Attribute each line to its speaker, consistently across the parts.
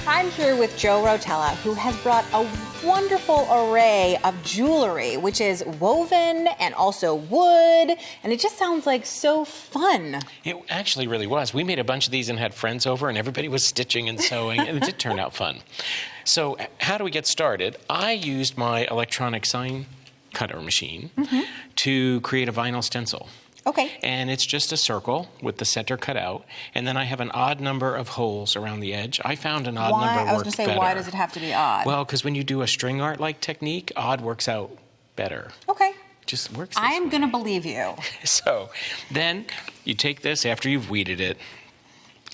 Speaker 1: I'm here with Joe Rotella, who has brought a wonderful array of jewelry, which is woven and also wood, and it just sounds like so fun.
Speaker 2: It actually really was. We made a bunch of these and had friends over, and everybody was stitching and sewing, and it did turn out fun. So how do we get started? I used my electronic sign cutter machine to create a vinyl stencil.
Speaker 1: Okay.
Speaker 2: And it's just a circle with the center cut out, and then I have an odd number of holes around the edge. I found an odd number works better.
Speaker 1: I was going to say, why does it have to be odd?
Speaker 2: Well, because when you do a string art-like technique, odd works out better.
Speaker 1: Okay.
Speaker 2: Just works.
Speaker 1: I'm going to believe you.
Speaker 2: So then you take this after you've weeded it,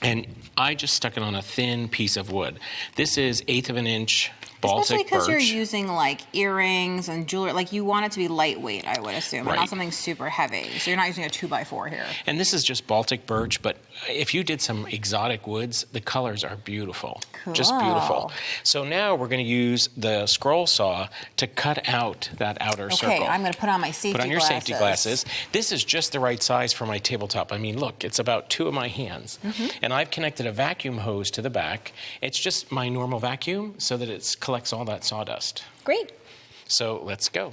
Speaker 2: and I just stuck it on a thin piece of wood. This is 1/8 of an inch Baltic
Speaker 1: Especially because
Speaker 2: birch.
Speaker 1: you're using like earrings and jewelry, like you want it to be lightweight, I would assume, and not something super heavy. So you're not using a 2x4 here.
Speaker 2: And this is just Baltic birch, but if you did some exotic woods, the colors are beautiful.
Speaker 1: Cool.
Speaker 2: Just beautiful. So now we're going to use the scroll saw to cut out that outer circle.
Speaker 1: Okay, I'm going to put on my safety glasses.
Speaker 2: Put on your safety glasses. This is just the right size for my tabletop. I mean, look, it's about 2 of my hands. And I've connected a vacuum hose to the back. It's just my normal vacuum so that it collects all that sawdust.
Speaker 1: Great.
Speaker 2: So let's go.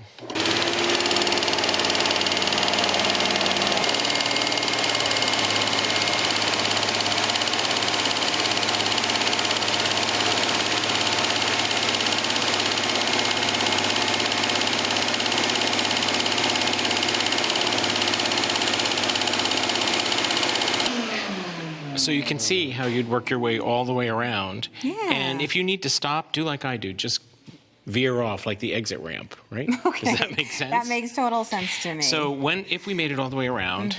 Speaker 2: So you can see how you'd work your way all the way around.
Speaker 1: Yeah.
Speaker 2: And if you need to stop, do like I do. Just veer off like the exit ramp, right?
Speaker 1: Okay.
Speaker 2: Does that make sense?
Speaker 1: That makes total sense to me.
Speaker 2: So if we made it all the way around,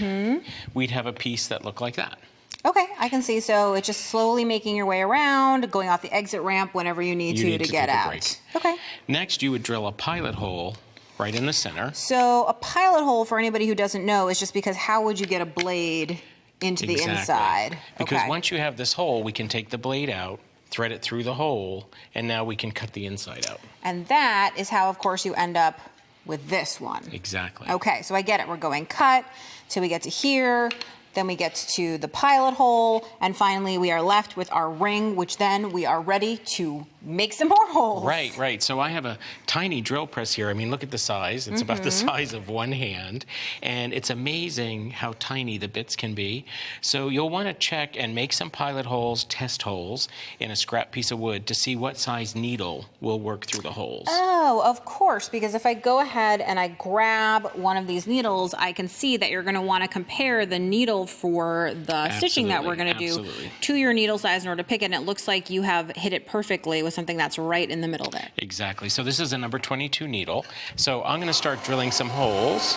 Speaker 2: we'd have a piece that looked like that.
Speaker 1: Okay, I can see. So it's just slowly making your way around, going off the exit ramp whenever you need to get out.
Speaker 2: Break.
Speaker 1: Okay.
Speaker 2: Next, you would drill a pilot hole right in the center.
Speaker 1: So a pilot hole, for anybody who doesn't know, is just because how would you get a blade into the inside?
Speaker 2: Because once you have this hole, we can take the blade out, thread it through the hole, and now we can cut the inside out.
Speaker 1: And that is how, of course, you end up with this one.
Speaker 2: Exactly.
Speaker 1: Okay, so I get it. We're going cut till we get to here. Then we get to the pilot hole, and finally we are left with our ring, which then we are ready to make some more holes.
Speaker 2: Right, right. So I have a tiny drill press here. I mean, look at the size. It's about the size of one hand, and it's amazing how tiny the bits can be. So you'll want to check and make some pilot holes, test holes, in a scrap piece of wood to see what size needle will work through the holes.
Speaker 1: Oh, of course, because if I go ahead and I grab one of these needles, I can see that you're going to want to compare the needle for the stitching that we're going to do to your needle size in order to pick it, and it looks like you have hit it perfectly with something that's right in the middle there.
Speaker 2: Exactly. So this is a number 22 needle. So I'm going to start drilling some holes.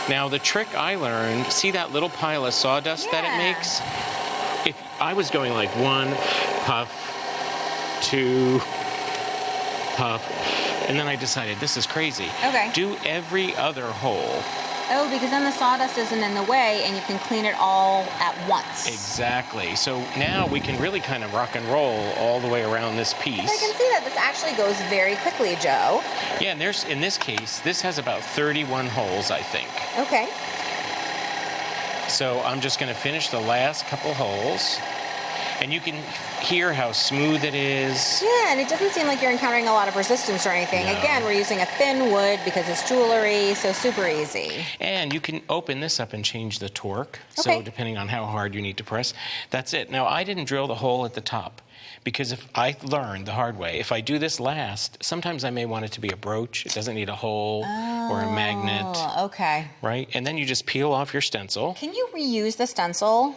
Speaker 2: Now the trick I learned, see that little pile of sawdust that it makes? If I was going like 1 puff, 2 puff, and then I decided this is crazy.
Speaker 1: Okay.
Speaker 2: Do every other hole.
Speaker 1: Oh, because then the sawdust isn't in the way and you can clean it all at once.
Speaker 2: Exactly. So now we can really kind of rock and roll all the way around this piece.
Speaker 1: I can see that this actually goes very quickly, Joe.
Speaker 2: Yeah, and in this case, this has about 31 holes, I think.
Speaker 1: Okay.
Speaker 2: So I'm just going to finish the last couple holes. And you can hear how smooth it is.
Speaker 1: Yeah, and it doesn't seem like you're encountering a lot of resistance or anything.
Speaker 2: No.
Speaker 1: Again, we're using a thin wood because it's jewelry, so super easy.
Speaker 2: And you can open this up and change the torque.
Speaker 1: Okay.
Speaker 2: So depending on how hard you need to press, that's it. Now, I didn't drill the hole at the top because if I learned the hard way, if I do this last, sometimes I may want it to be a brooch. It doesn't need a hole or a magnet.
Speaker 1: Oh, okay.
Speaker 2: Right? And then you just peel off your stencil.
Speaker 1: Can you reuse the stencil?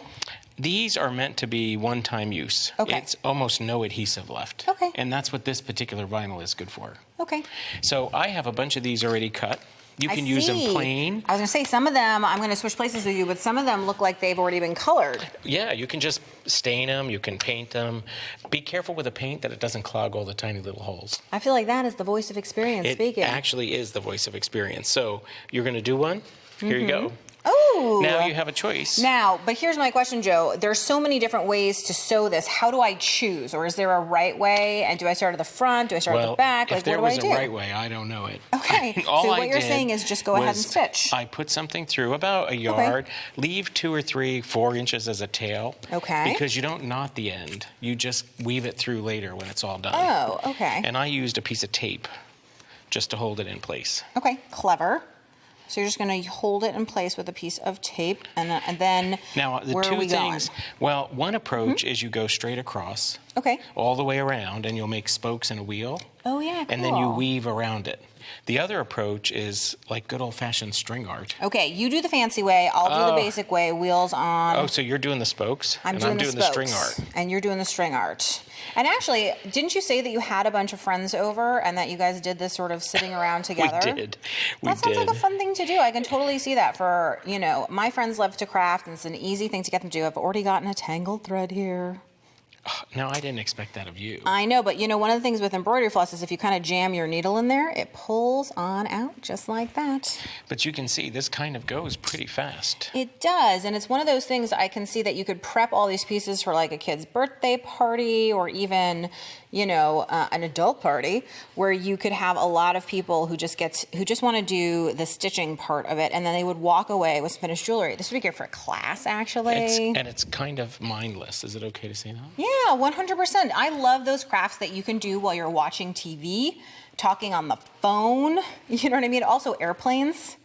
Speaker 2: These are meant to be one-time use.
Speaker 1: Okay.
Speaker 2: It's almost no adhesive left.
Speaker 1: Okay.
Speaker 2: And that's what this particular vinyl is good for.
Speaker 1: Okay.
Speaker 2: So I have a bunch of these already cut. You can use them plain.
Speaker 1: I was going to say, some of them, I'm going to switch places with you, but some of them look like they've already been colored.
Speaker 2: Yeah, you can just stain them, you can paint them. Be careful with the paint that it doesn't clog all the tiny little holes.
Speaker 1: I feel like that is the voice of experience speaking.
Speaker 2: It actually is the voice of experience. So you're going to do one. Here you go.
Speaker 1: Oh.
Speaker 2: Now you have a choice.
Speaker 1: Now, but here's my question, Joe. There's so many different ways to sew this. How do I choose? Or is there a right way? And do I start at the front? Do I start at the back?
Speaker 2: If
Speaker 1: like,
Speaker 2: there
Speaker 1: what do
Speaker 2: was
Speaker 1: I do?
Speaker 2: a right way, I don't know it.
Speaker 1: Okay. So what you're saying is just go ahead and stitch.
Speaker 2: I put something through about a yard, leave 2 or 3, 4 inches as a tail.
Speaker 1: Okay.
Speaker 2: Because you don't knot the end. You just weave it through later when it's all done.
Speaker 1: Oh, okay.
Speaker 2: And I used a piece of tape just to hold it in place.
Speaker 1: Okay, clever. So you're just going to hold it in place with a piece of tape, and then
Speaker 2: now the
Speaker 1: where
Speaker 2: two
Speaker 1: are we
Speaker 2: things.
Speaker 1: going?
Speaker 2: Well, one approach is you go straight across, all the way around, and you'll make spokes in a wheel.
Speaker 1: Oh yeah, cool.
Speaker 2: And then you weave around it. The other approach is like good old-fashioned string art.
Speaker 1: Okay, you do the fancy way. I'll do the basic way. Wheels on.
Speaker 2: Oh, so you're doing the spokes,
Speaker 1: I'm
Speaker 2: doing
Speaker 1: the
Speaker 2: string art.
Speaker 1: And you're doing the string art. And actually, didn't you say that you had a bunch of friends over and that you guys did this sort of sitting around together?
Speaker 2: We did.
Speaker 1: That sounds like a fun thing to do. I can totally see that for, my friends love to craft, and it's an easy thing to get them to do. I've already gotten a tangled thread here.
Speaker 2: No, I didn't expect that of you.
Speaker 1: I know, but one of the things with embroidery floss is if you kind of jam your needle in there, it pulls on out just like that.
Speaker 2: But you can see this kind of goes pretty fast.
Speaker 1: It does, and it's one of those things I can see that you could prep all these pieces for like a kid's birthday party or even, an adult party where you could have a lot of people who just want to do the stitching part of it, and then they would walk away with finished jewelry. This would be great for a class, actually.
Speaker 2: And it's kind of mindless. Is it okay to say that?
Speaker 1: Yeah, 100%. I love those crafts that you can do while you're watching TV, talking on the phone. You know what I mean? Also airplanes.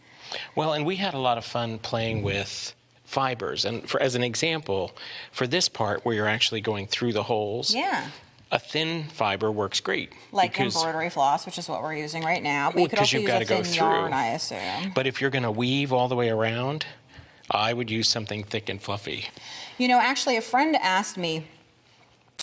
Speaker 2: Well, and we had a lot of fun playing with fibers. And as an example, for this part where you're actually going through the holes, a thin fiber works great.
Speaker 1: Like embroidery floss, which is what we're using right now. But you could also use a thin yarn, I assume.
Speaker 2: But if you're going to weave all the way around, I would use something thick and fluffy.
Speaker 1: Actually, a friend asked me,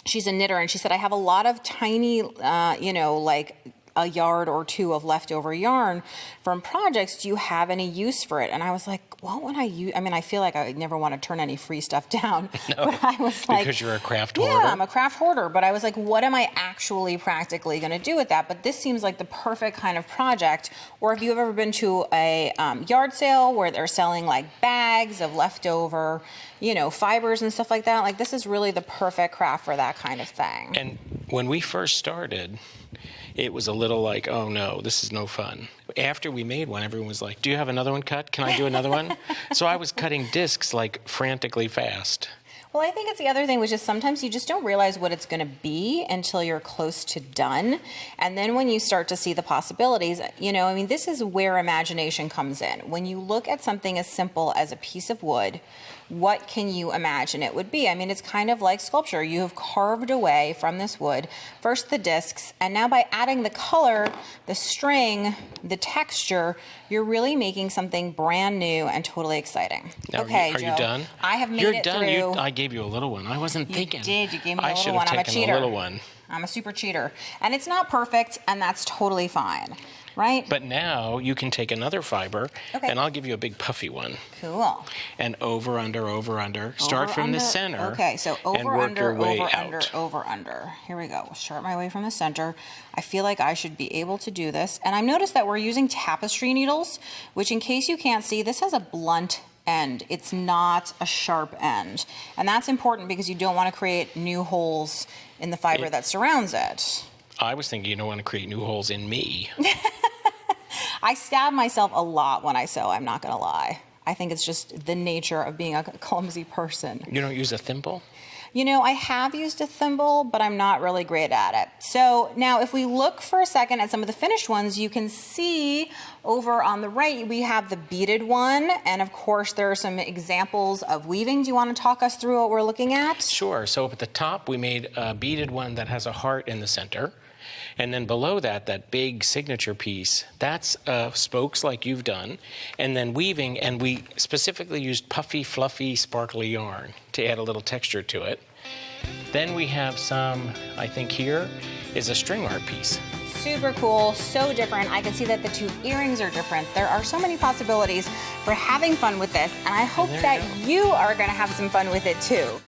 Speaker 1: she's a knitter, and she said, I have a lot of tiny, like a yard or two of leftover yarn from projects. Do you have any use for it? And I was like, what would I use? I mean, I feel like I never want to turn any free stuff down.
Speaker 2: No,
Speaker 1: but I was like,
Speaker 2: because you're a craft hoarder.
Speaker 1: Yeah, I'm a craft hoarder. But I was like, what am I actually practically going to do with that? But this seems like the perfect kind of project. Or if you've ever been to a yard sale where they're selling like bags of leftover, fibers and stuff like that, like this is really the perfect craft for that kind of thing.
Speaker 2: And when we first started, it was a little like, oh no, this is no fun. After we made one, everyone was like, do you have another one cut? Can I do another one? So I was cutting discs like frantically fast.
Speaker 1: Well, I think it's the other thing, which is sometimes you just don't realize what it's going to be until you're close to done. And then when you start to see the possibilities, this is where imagination comes in. When you look at something as simple as a piece of wood, what can you imagine it would be? I mean, it's kind of like sculpture. You have carved away from this wood, first the discs, and now by adding the color, the string, the texture, you're really making something brand new and totally exciting.
Speaker 2: Now,
Speaker 1: okay,
Speaker 2: Joe,
Speaker 1: you done? I have made it
Speaker 2: done.
Speaker 1: through.
Speaker 2: I gave you a little one. I wasn't thinking.
Speaker 1: You did. You gave me a
Speaker 2: I
Speaker 1: little one. I'm a cheater.
Speaker 2: I should have taken a little one.
Speaker 1: I'm a super cheater. And it's not perfect, and that's totally fine. Right?
Speaker 2: But now you can take another fiber, and I'll give you a big puffy one.
Speaker 1: Cool.
Speaker 2: And over, under, over, under. Start from the center.
Speaker 1: Okay, so over,
Speaker 2: and work
Speaker 1: under,
Speaker 2: your way
Speaker 1: over,
Speaker 2: out.
Speaker 1: under, over, under. Here we go. Start my way from the center. I feel like I should be able to do this. And I've noticed that we're using tapestry needles, which in case you can't see, this has a blunt end. It's not a sharp end. And that's important because you don't want to create new holes in the fiber that surrounds it.
Speaker 2: I was thinking you don't want to create new holes in me.
Speaker 1: I stab myself a lot when I sew, I'm not going to lie. I think it's just the nature of being a clumsy person.
Speaker 2: You don't use a thimble?
Speaker 1: I have used a thimble, but I'm not really great at it. So now if we look for a second at some of the finished ones, you can see over on the right, we have the beaded one. And of course, there are some examples of weaving. Do you want to talk us through what we're looking at?
Speaker 2: Sure. So up at the top, we made a beaded one that has a heart in the center. And then below that, that big signature piece, that's spokes like you've done, and then weaving, and we specifically used puffy, fluffy, sparkly yarn to add a little texture to it. Then we have some, I think here, is a string art piece.
Speaker 1: Super cool, so different. I can see that the two earrings are different. There are so many possibilities for having fun with this, and I hope that you are going to have some fun with it too.